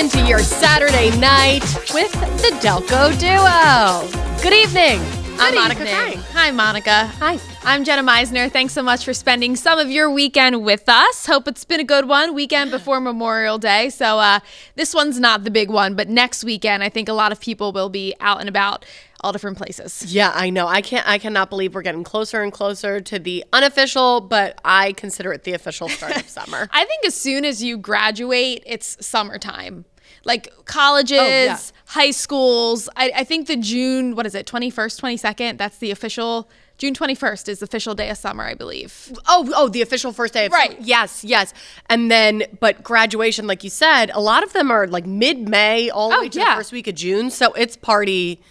into your Saturday night with the Delco Duo. Good evening. I'm Monica. Hi, Monica. Hi. I'm Jenna Meisner. Thanks so much for spending some of your weekend with us. Hope it's been a good one. Weekend before Memorial Day. So this one's not the big one, but next weekend, I think a lot of people will be out and about all different places. Yeah, I know. I cannot believe we're getting closer and closer to the unofficial, but I consider it the official start of summer. I think as soon as you graduate, it's summertime. Like colleges, high schools. I think the June, 21st, 22nd, that's the official, June 21st is the official day of summer, I believe. Oh, the official first day of summer. Yes. And then, but graduation, like you said, a lot of them are like mid-May all the way to the first week of June. So it's party.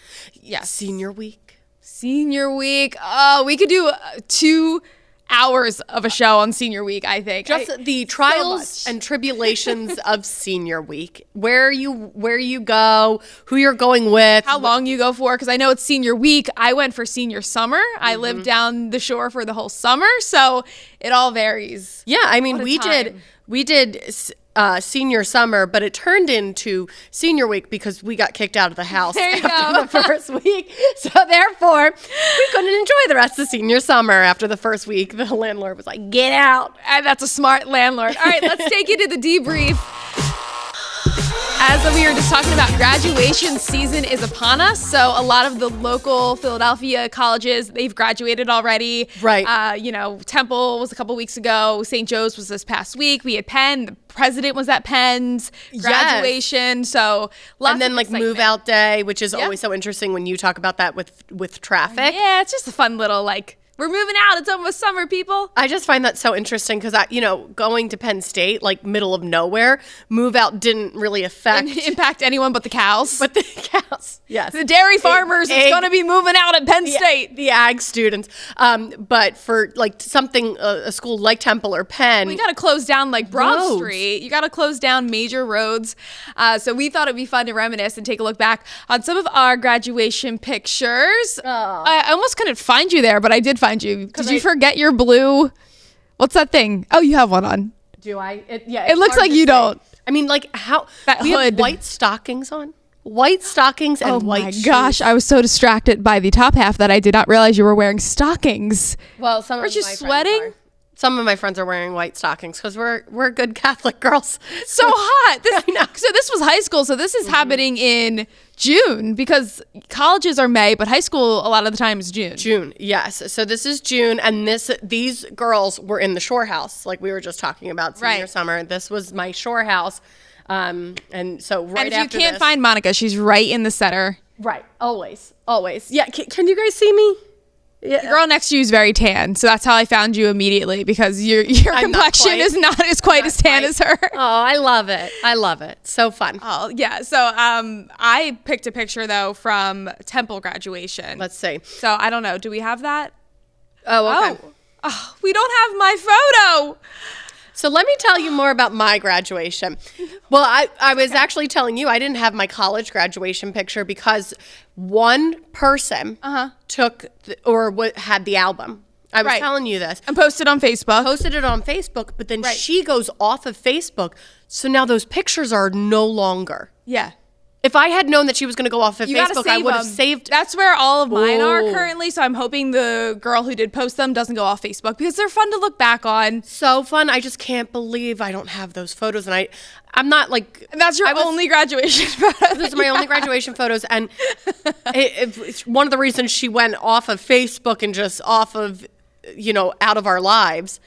Yes. Senior week. Oh, we could do 2 hours of a show on senior week, I think. Just the trials and tribulations of senior week. Where you go, who you're going with. How long you go for, because I know it's senior week. I went for senior summer. I lived down the shore for the whole summer, so it all varies. Yeah, I mean, we did senior summer, but it turned into senior week because we got kicked out of the house after the first week. So therefore, we couldn't enjoy the rest of senior summer after the first week. The landlord was like, get out. And that's a smart landlord. All right, let's take you to the debrief. As we were just talking about, graduation season is upon us. So a lot of the local Philadelphia colleges, they've graduated already. Right. Temple was a couple weeks ago. St. Joe's was this past week. We had Penn. The president was at Penn's graduation. Yes. So lots and then of like excitement. move out day, which is always so interesting when you talk about that with traffic. Yeah, it's just a fun little we're moving out. It's almost summer, people. I just find that so interesting because, going to Penn State, like middle of nowhere, move out didn't really impact anyone but the cows. But the cows, yes. The dairy farmers is going to be moving out at Penn State. The ag students. But for like something, a school like Temple or Penn. We got to close down like Broad Street. You got to close down major roads. So we thought it'd be fun to reminisce and take a look back on some of our graduation pictures. I almost couldn't find you there, but I did find you. Did you forget your blue? What's that thing? Oh, you have one on. Do I? It looks like you don't. I mean, like how that we hood. Have white stockings on. White stockings and white shoes. Oh my gosh, I was so distracted by the top half that I did not realize you were wearing stockings. Well, Aren't you sweating? Some of my friends are wearing white stockings because we're good Catholic girls. So hot. So this was high school. So this is happening in June because colleges are May, but high school a lot of the time is June. June, yes. So this is June, and these girls were in the shore house, like we were just talking about senior summer. This was my shore house, and so right after this. And if you can't find Monica, she's right in the center. Right, always. Yeah, can you guys see me? Yeah. The girl next to you is very tan, so that's how I found you immediately because your complexion is not as quite as tan as her. Oh, I love it. So fun. Oh yeah. So I picked a picture though from Temple graduation. Let's see. So I don't know. Do we have that? Oh, okay. Oh, we don't have my photo. So let me tell you more about my graduation. Well, I was actually telling you I didn't have my college graduation picture because one person took had the album. I was telling you this. And posted on Facebook. Posted it on Facebook, but then she goes off of Facebook. So now those pictures are no longer. Yeah. If I had known that she was going to go off of Facebook, I would have saved. That's where all of mine are currently. So I'm hoping the girl who did post them doesn't go off Facebook because they're fun to look back on. So fun. I just can't believe I don't have those photos. And I'm not like. And that's your only graduation photos. Those are my only graduation photos. And it's one of the reasons she went off of Facebook and just off of, out of our lives.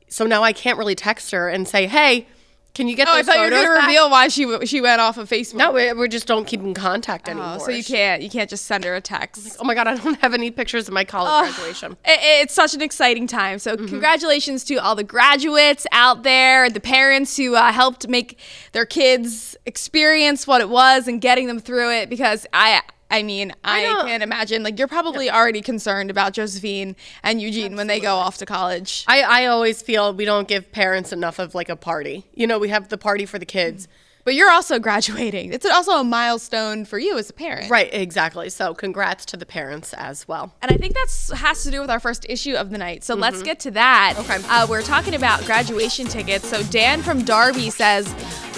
So now I can't really text her and say, hey, can you get those photos back? I thought you were going to reveal why she went off of Facebook. No, we just don't keep in contact anymore. So you can't just send her a text. Like, oh my God, I don't have any pictures of my college graduation. It's such an exciting time. So congratulations to all the graduates out there, the parents who helped make their kids experience what it was and getting them through it because I can't imagine. Like, you're probably already concerned about Josephine and Eugene when they go off to college. I always feel we don't give parents enough of like a party. We have the party for the kids. But you're also graduating. It's also a milestone for you as a parent. Right, exactly. So congrats to the parents as well. And I think that has to do with our first issue of the night. So let's get to that. Okay. We're talking about graduation tickets. So Dan from Darby says,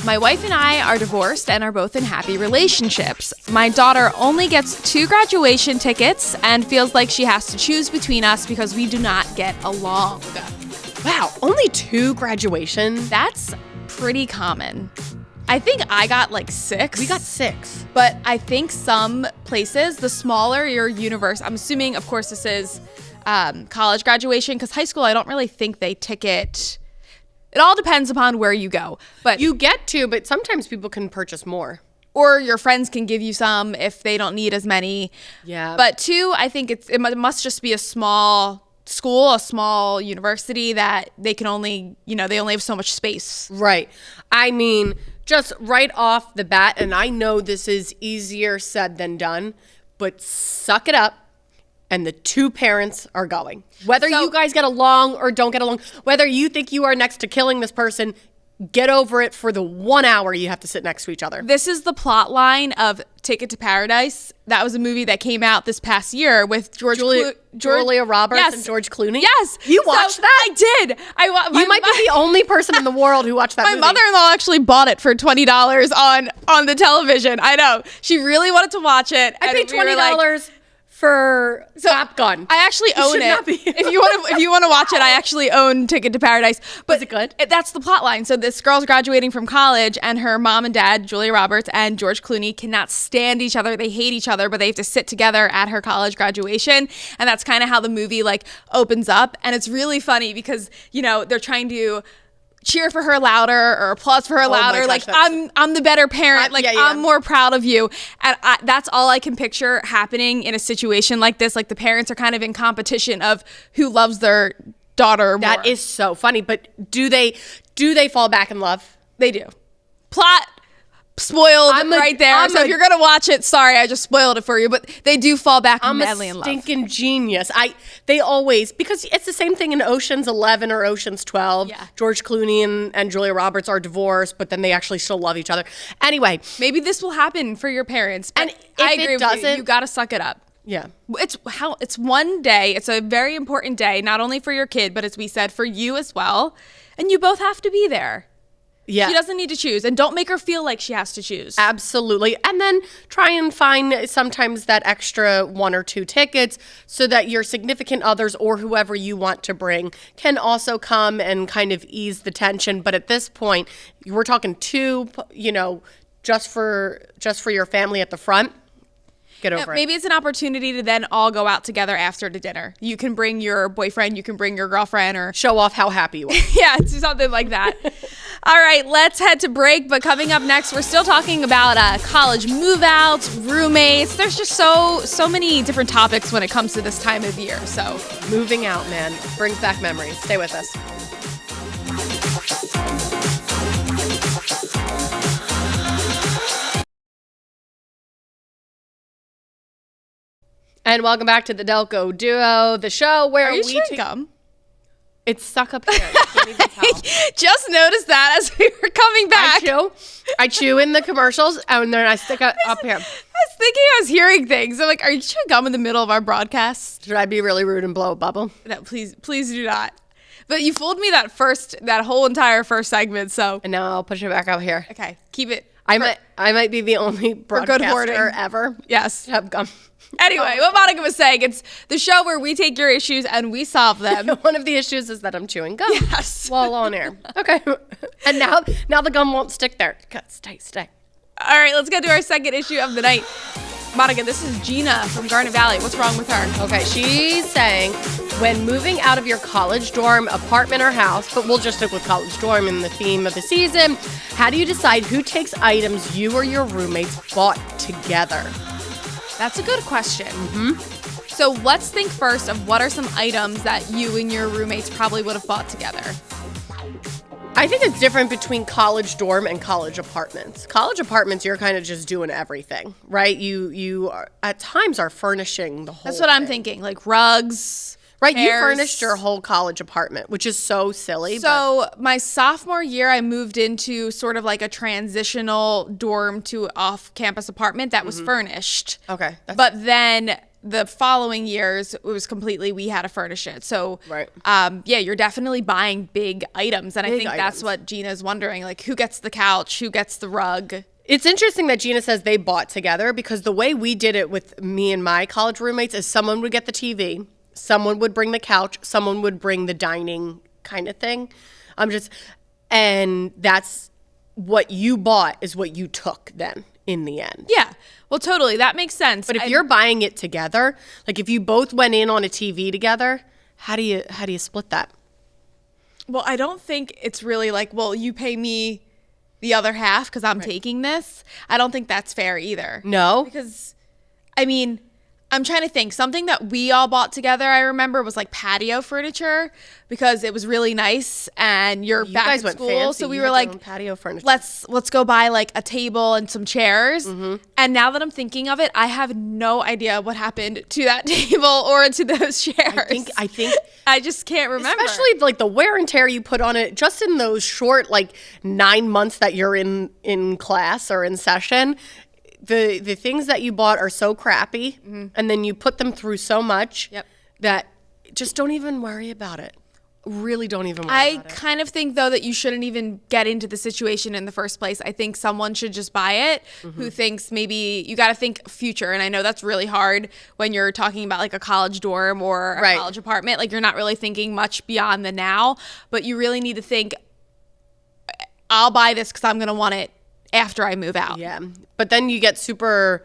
my wife and I are divorced and are both in happy relationships. My daughter only gets 2 graduation tickets and feels like she has to choose between us because we do not get along. Wow, only 2 graduations? That's pretty common. I think I got like 6. We got 6. But I think some places, the smaller your universe, I'm assuming, of course, this is college graduation, because high school, I don't really think they ticket. It all depends upon where you go. But You get to, but sometimes people can purchase more. Or your friends can give you some if they don't need as many. Yeah. But 2, I think it must just be a small school, a small university that they can only, they only have so much space. Right. I mean, just right off the bat, and I know this is easier said than done, but suck it up, and the 2 parents are going. Whether you guys get along or don't get along, whether you think you are next to killing this person, get over it for the 1 hour you have to sit next to each other. This is the plot line of Ticket to Paradise. That was a movie that came out this past year with Julia Roberts Yes. and George Clooney. Yes. You watched that? I did. You might be the only person in the world who watched that My movie. mother-in-law actually bought it for $20 on the television. I know. She really wanted to watch it. I and paid we were like, $20 for Top Gun. I actually own should it. not be- If you want to watch it, I actually own Ticket to Paradise. But Was it good? That's the plot line. So this girl's graduating from college, and her mom and dad, Julia Roberts and George Clooney, cannot stand each other. They hate each other, but they have to sit together at her college graduation, and that's kind of how the movie opens up. And it's really funny because they're trying to cheer for her louder or applause for her louder. gosh, I'm the better parent. yeah. I'm more proud of you. And that's all I can picture happening in a situation like this. Like the parents are kind of in competition of who loves their daughter more. That is so funny. But do they fall back in love? They do. Plot spoiled right there. So if you're gonna watch it, sorry, I just spoiled it for you. But they do fall back madly in love. I'm a stinking genius. They always, because it's the same thing in Ocean's 11 or Ocean's 12. Yeah. George Clooney and Julia Roberts are divorced, but then they actually still love each other. Anyway, Maybe this will happen for your parents. But And if I it agree with you. doesn't- You gotta suck it up. yeah. It's one day. It's a very important day, not only for your kid, but as we said, for you as well. And you both have to be there. Yeah. She doesn't need to choose, and don't make her feel like she has to choose. Absolutely. And then try and find sometimes that extra 1 or 2 tickets so that your significant others or whoever you want to bring can also come and kind of ease the tension. But at this point, we're talking 2, just for your family at the front. Get over it. Maybe it's an opportunity to then all go out together after the dinner. You can bring your boyfriend, you can bring your girlfriend, or Show off how happy you are. yeah, it's something like that. All right, let's head to break. But coming up next, we're still talking about college move-outs, roommates. There's just so many different topics when it comes to this time of year. So Moving out, man, brings back memories. Stay with us. And welcome back to the Delco Duo, the show where are you we chewing gum? It's stuck up here. You can't even tell. Just noticed that as we were coming back. I chew in the commercials, and then I stick it up here. I was thinking I was hearing things. I'm like, are you chewing gum in the middle of our broadcast? Should I be really rude and blow a bubble? No, please do not. But you fooled me that whole entire first segment. So And now I'll push it back out here. okay, keep it. I might be the only good broadcaster hoarding. ever Yes. to have gum. Anyway, what Monica was saying, it's the show where we take your issues and we solve them. One of the issues is that I'm chewing gum Yes. while on air. Okay. And now the gum won't stick there. Stay. All right, let's get to our second issue of the night. Monica, this is Gina from Garnet Valley. What's wrong with her? Okay, she's saying when moving out of your college dorm, apartment, or house, but we'll just stick with college dorm in the theme of the season, how do you decide who takes items you or your roommates bought together? That's a good question. So let's think first of what are some items that you and your roommates probably would have bought together. I think it's different between college dorm and college apartments. College apartments, you're kind of just doing everything, right? You are, at times are furnishing the whole That's what I'm thing. thinking, like rugs. Right, you chairs. furnished your whole college apartment, which is so silly. So my sophomore year, I moved into sort of like a transitional dorm to off-campus apartment that was furnished. Okay. But then the following years, it was completely, we had to furnish it. So, Right. Yeah, you're definitely buying big items. And I Big think that's items. what Gina's wondering, like who gets the couch, who gets the rug. It's interesting that Gina says they bought together, because the way we did it with me and my college roommates is someone would get the TV, someone would bring the couch, someone would bring the dining kind of thing. And that's what you bought is what you took then in the end. Yeah, well, totally. That makes sense. But if you're buying it together, like if you both went in on a TV together, how do you split that? Well, I don't think it's really like, well, you pay me the other half because I'm taking this. I don't think that's fair either. No? Because, I mean, I'm trying to think. Something that we all bought together, I remember, was like patio furniture because it was really nice and you're You back guys at went school. fancy. So we You were had your like, own patio furniture. let's go buy like a table and some chairs. And now that I'm thinking of it, I have no idea what happened to that table or to those chairs. I think I just can't remember. especially like the wear and tear you put on it just in those short like 9 months that you're in class or in session. The things that you bought are so crappy, and then you put them through so much that just don't even worry about it. Really don't even worry about it. I kind of think, though, that you shouldn't even get into the situation in the first place. I think someone should just buy it who thinks maybe you got to think future. And I know that's really hard when you're talking about like a college dorm or a college apartment. Like you're not really thinking much beyond the now, but you really need to think, I'll buy this because I'm going to want it after I move out. Yeah, but then you get super,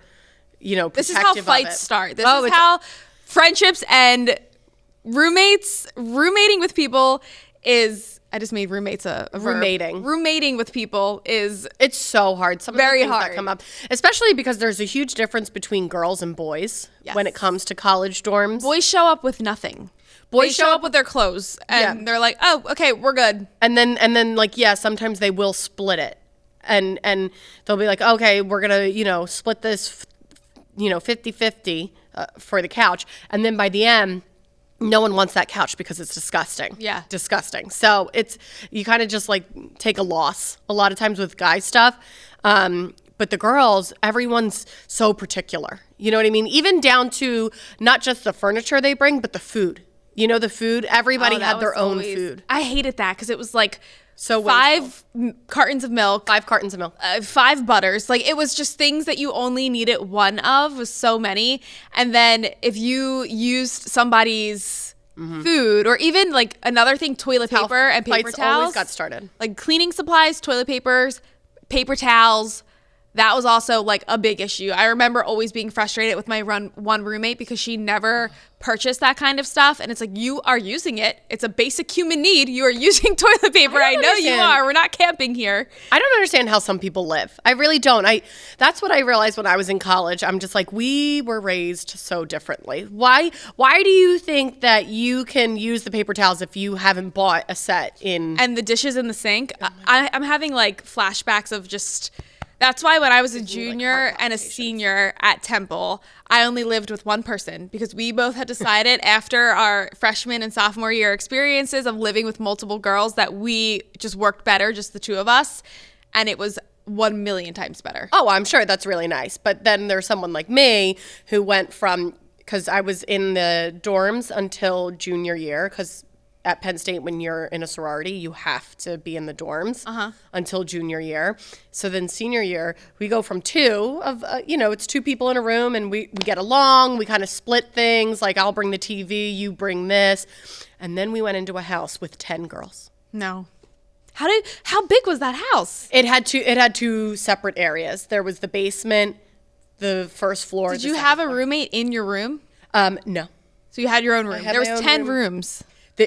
This is how protective of fights it. start. This is how friendships and roommating with people is, I just made roommates a verb. Roommating with people is It's so hard. Some Very of the things hard. that come up, especially because there's a huge difference between girls and boys when it comes to college dorms. boys show up with nothing. Boys show up with their clothes and they're like, "Oh, okay, we're good." And then like, yeah, sometimes they will split it. And they'll be like, okay, we're going to, split this, 50-50 for the couch. And then by the end, no one wants that couch because it's disgusting. Yeah. Disgusting. So you kind of just like take a loss a lot of times with guy stuff. But the girls, everyone's so particular. You know what I mean? Even down to not just the furniture they bring, but the food. The food, everybody had their own food. I hated that because it was like So 5 cartons of milk, 5 cartons of milk. 5 butters. Like it was just things that you only needed one of, was so many. And then if you used somebody's food, or even like another thing, toilet paper and paper Fights towels. always got started. Like cleaning supplies, toilet papers, paper towels. That was also like a big issue. I remember always being frustrated with my one roommate because she never purchased that kind of stuff. And it's like, you are using it. It's a basic human need. You are using toilet paper. I know you are. We're not camping here. I don't understand how some people live. I really don't. That's what I realized when I was in college. I'm just like, we were raised so differently. Why do you think that you can use the paper towels if you haven't bought a set in? And the dishes in the sink. I'm having like flashbacks of just... That's why when I was a junior and a senior at Temple, I only lived with one person because we both had decided after our freshman and sophomore year experiences of living with multiple girls that we just worked better, just the two of us. And it was 1,000,000 times better. Oh, I'm sure that's really nice. But then there's someone like me who went from, because I was in the dorms until junior year, because at Penn State, when you're in a sorority, you have to be in the dorms until junior year. So then senior year, we go from 2 of, it's 2 people in a room and we get along. We kind of split things. Like I'll bring the TV, you bring this. And then we went into a house with 10 girls. No. How big was that house? It had 2 separate areas. There was the basement, the first floor. Did you have a roommate in your room? No. So you had your own room. There was 10 rooms.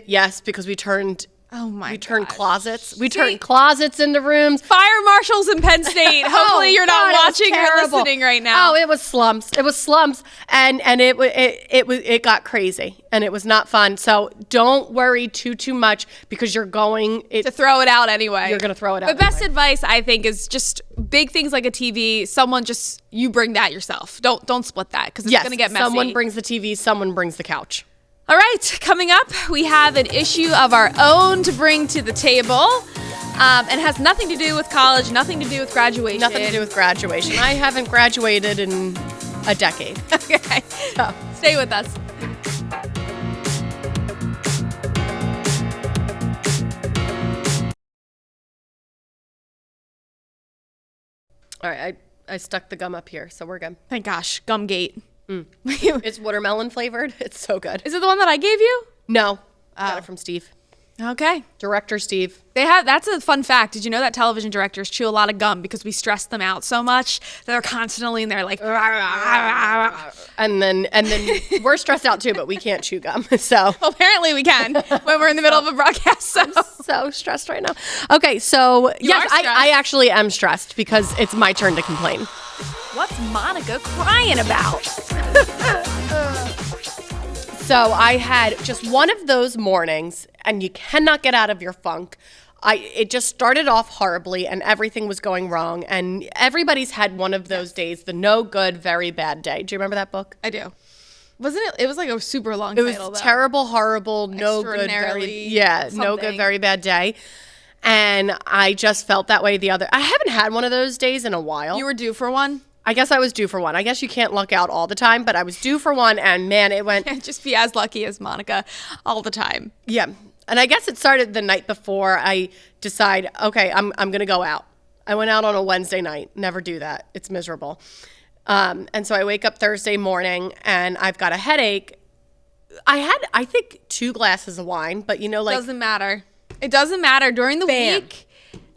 Yes, because we turned gosh. closets. We turned closets into rooms. Fire marshals in Penn State. Hopefully you're not watching or listening right now. Oh, it was slumps. It was slumps, and it got crazy, and it was not fun. So don't worry too much because you're going to throw it out anyway. You're going to throw it out. The best advice I think is just big things like a TV. You bring that yourself. Don't split that because it's going to get messy. Someone brings the TV. Someone brings the couch. All right, coming up, we have an issue of our own to bring to the table. And has nothing to do with college, nothing to do with graduation. Nothing to do with graduation. I haven't graduated in a decade. Okay, so stay with us. All right, I stuck the gum up here, so we're good. Thank gosh, Gumgate. It's watermelon flavored. It's so good. Is it the one that I gave you? No, I got it from Steve. Okay. Director Steve. That's a fun fact. Did you know that television directors chew a lot of gum because we stress them out so much that they're constantly in there like and then we're stressed out too, but we can't chew gum. So well, apparently we can when we're in the middle of a broadcast. So stressed right now. Okay, so yes, I actually am stressed because it's my turn to complain. What's Monica crying about? So I had just one of those mornings, and you cannot get out of your funk. It just started off horribly, and everything was going wrong. And everybody's had one of those days, the no good, very bad day. Do you remember that book? I do. Wasn't it? It was like a super long title. It was terrible, horrible, no good, no good, very bad day. And I just felt that way I haven't had one of those days in a while. You were due for one? I guess I was due for one. I guess you can't luck out all the time, but I was due for one, and man, it went. Can't just be as lucky as Monica all the time. Yeah, and I guess it started the night before I decide, okay, I'm going to go out. I went out on a Wednesday night. Never do that. It's miserable. And so I wake up Thursday morning, and I've got a headache. I had, I think, 2 glasses of wine, but Doesn't matter. It doesn't matter during the week.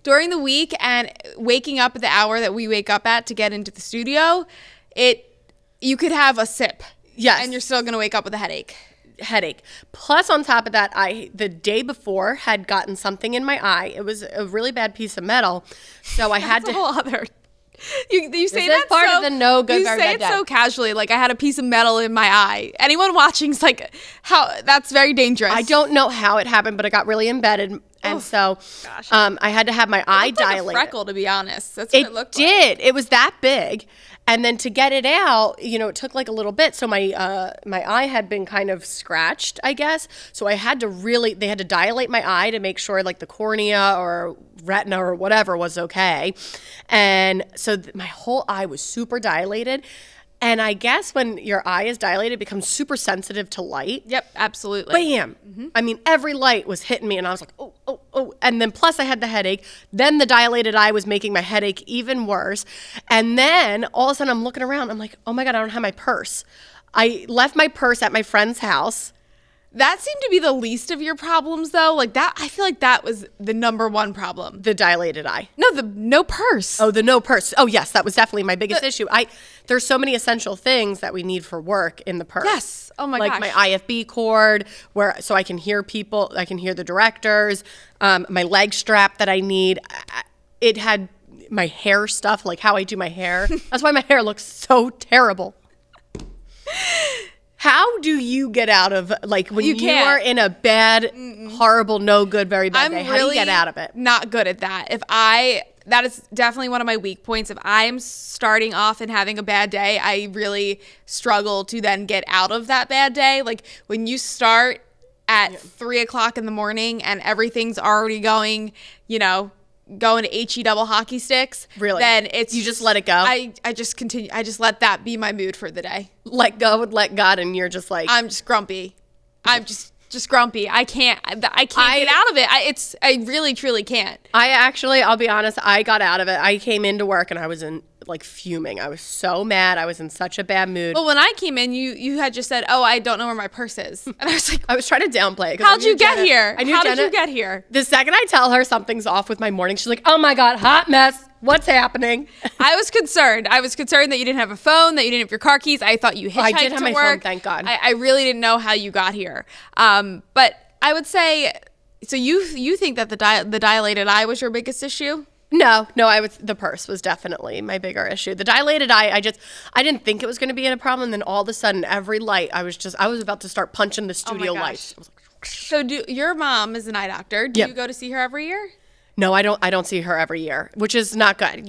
During the week and waking up at the hour that we wake up at to get into the studio, you could have a sip. Yes. And you're still going to wake up with a headache. Plus, on top of that, the day before had gotten something in my eye. It was a really bad piece of metal. So I had to. A whole other. You say that's that part so, of the no good. You say it so casually, like I had a piece of metal in my eye. Anyone watching is like, how? That's very dangerous. I don't know how it happened, but it got really embedded, and so I had to have my eye dilated. Like a freckle, to be honest. That's what it looked like. It did. It was that big, and then to get it out, it took like a little bit. So my eye had been kind of scratched, I guess. So they had to dilate my eye to make sure like the cornea or retina or whatever was okay, and so my whole eye was super dilated. And I guess when your eye is dilated, it becomes super sensitive to light. Yep, absolutely. Bam. Mm-hmm. I mean, every light was hitting me, and I was like, oh. And then plus I had the headache. Then the dilated eye was making my headache even worse. And then all of a sudden I'm looking around. I'm like, oh my God, I don't have my purse. I left my purse at my friend's house. That seemed to be the least of your problems, though. Like that, I feel like that was the number one problem. The dilated eye. No, the no purse. Oh, the no purse. Oh, yes, that was definitely my biggest issue. There's so many essential things that we need for work in the purse. Yes. Oh my gosh. Like my IFB cord, so I can hear people. I can hear the directors. My leg strap that I need. It had my hair stuff, like how I do my hair. That's why my hair looks so terrible. How do you get out of, like, when you are in a bad, horrible, no good, very bad day? How do you get out of it? Not good at that. That is definitely one of my weak points. If I'm starting off and having a bad day, I really struggle to then get out of that bad day. Like, when you start at 3 o'clock in the morning and everything's already going to HE double hockey sticks, really, then it's you just let it go. I just continue. I just let that be my mood for the day. Let go and let God, and you're just like, I'm just grumpy. I'm just grumpy. I can't get out of it. I really truly can't. I'll be honest, I got out of it. I came into work and I was fuming. I was so mad. I was in such a bad mood. Well, when I came in, you had just said, "Oh, I don't know where my purse is," and I was like, I was trying to downplay it. How'd you get here? How did you get here? The second I tell her something's off with my morning, she's like, "Oh my God, hot mess. What's happening?" I was concerned. I was concerned that you didn't have a phone, that you didn't have your car keys. I thought you hitchhiked to work. I did have my phone, thank God. I really didn't know how you got here. But I would say, so you think that the dilated eye was your biggest issue? No, the purse was definitely my bigger issue. The dilated eye, I didn't think it was going to be a problem. And then all of a sudden, every light, I was about to start punching the studio lights. I was like, so your mom is an eye doctor. Do you go to see her every year? No, I don't see her every year, which is not good.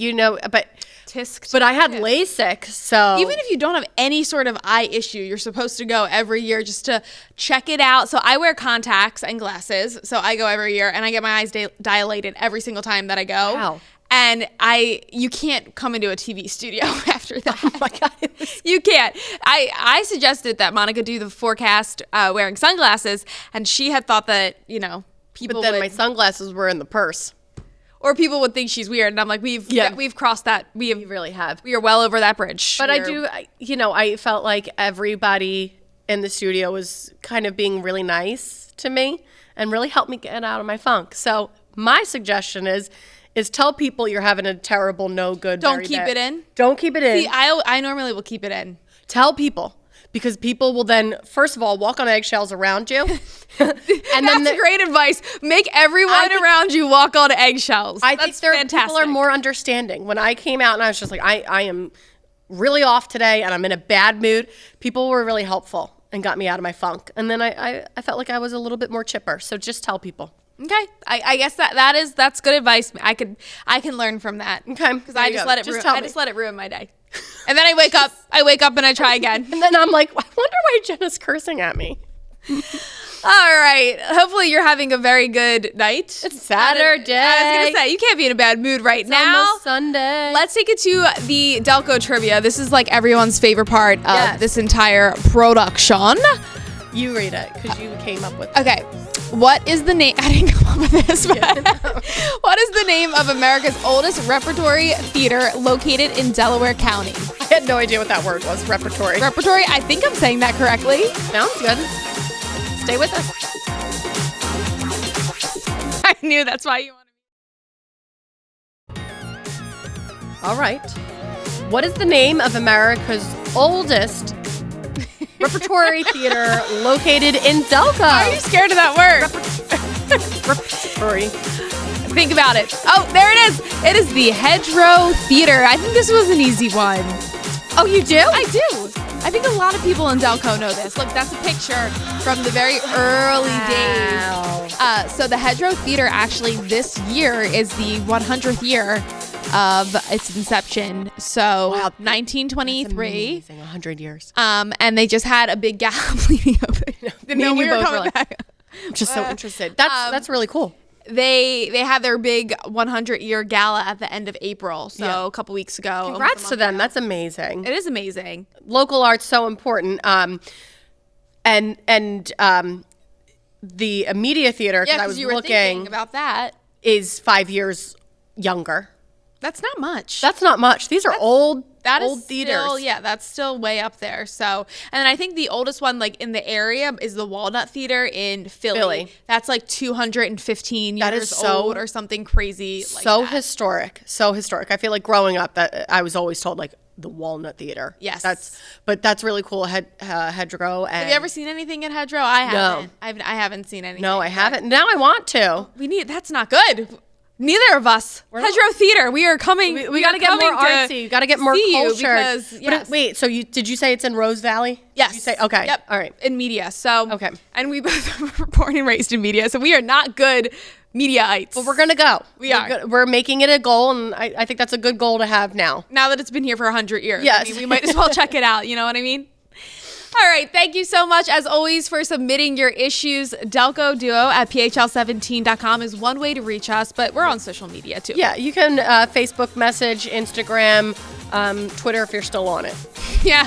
But Tisk. But I had LASIK, so even if you don't have any sort of eye issue, you're supposed to go every year just to check it out. So I wear contacts and glasses, so I go every year, and I get my eyes dilated every single time that I go. Wow. And you can't come into a TV studio after that. Oh my God. You can't. I suggested that Monica do the forecast wearing sunglasses, and she had thought that, people But then my sunglasses were in the purse. or people would think she's weird. And I'm like, we've crossed that. We really have. We are well over that bridge. But I felt like everybody in the studio was kind of being really nice to me and really helped me get out of my funk. So my suggestion is tell people you're having a terrible, no good. Don't keep it in. Don't keep it in. See, I normally will keep it in. Tell people. Because people will then, first of all, walk on eggshells around you. And That's great advice. Make everyone around you walk on eggshells. I think people are more understanding. When I came out and I was just like, I am really off today and I'm in a bad mood, people were really helpful and got me out of my funk. And then I felt like I was a little bit more chipper. So just tell people. Okay, I guess that's good advice. I can learn from that. Okay, because I just let it ruin my day. And then I wake up and I try again. And then I'm like, I wonder why Jenna's cursing at me. All right. Hopefully you're having a very good night. It's Saturday. I was going to say, you can't be in a bad mood right now. Almost Sunday. Let's take it to the Delco trivia. This is like everyone's favorite part of this entire production. You read it because you came up with it. Okay. What is the name? I didn't come up with this, but what is the name of America's oldest repertory theater located in Delaware County? I had no idea what that word was, repertory. Repertory? I think I'm saying that correctly. Sounds good. Stay with us. I knew that's why you wanted me. All right. What is the name of America's oldest repertory theater located in Delco? Why are you scared of that word? Repertory. Think about it. Oh, there it is. It is the Hedgerow Theater. I think this was an easy one. Oh, you do? I do. I think a lot of people in Delco know this. Look, that's a picture from the very early days. So the Hedgerow Theater actually this year is the 100th year of its inception. So 1923. That's amazing. 100 years. And they just had a big gala leading up. Me and you both were like, I'm just so interested. That's really cool. They had their big 100-year gala at the end of April, so a couple weeks ago. Congrats to them. That's amazing. It is amazing. Local art's so important. And the Media Theater, because I was thinking about that, is 5 years younger. That's not much. That's not much. These are old theaters. That's still way up there. So, and I think the oldest one, like in the area, is the Walnut Theater in Philly. That's like 215 years old or something crazy. So historic. So historic. I feel like growing up, that I was always told like the Walnut Theater. Yes. That's really cool. Hedgerow. And have you ever seen anything at Hedgerow? I haven't. No. I haven't seen anything. No, I haven't. Now I want to. That's not good. Neither of us. Hedgerow Theater. We are coming. We got to get more artsy. Got to get more culture. Yes. Wait. So did you say it's in Rose Valley? Yes. Did you say okay? Yep. All right. In media. So okay. And we both were born and raised in media, so we are not good mediaites. But we're gonna go. We're making it a goal, and I think that's a good goal to have now. Now that it's been here for 100 years. Yes. I mean, we might as well check it out. You know what I mean? All right. Thank you so much, as always, for submitting your issues. Delco Duo at phl17.com is one way to reach us, but we're on social media, too. Yeah, you can Facebook message, Instagram, Twitter if you're still on it. Yeah.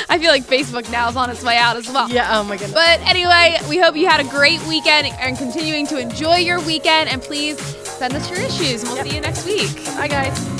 I feel like Facebook now is on its way out as well. Yeah, oh my goodness. But anyway, we hope you had a great weekend and continuing to enjoy your weekend. And please send us your issues. And we'll see you next week. Bye, guys.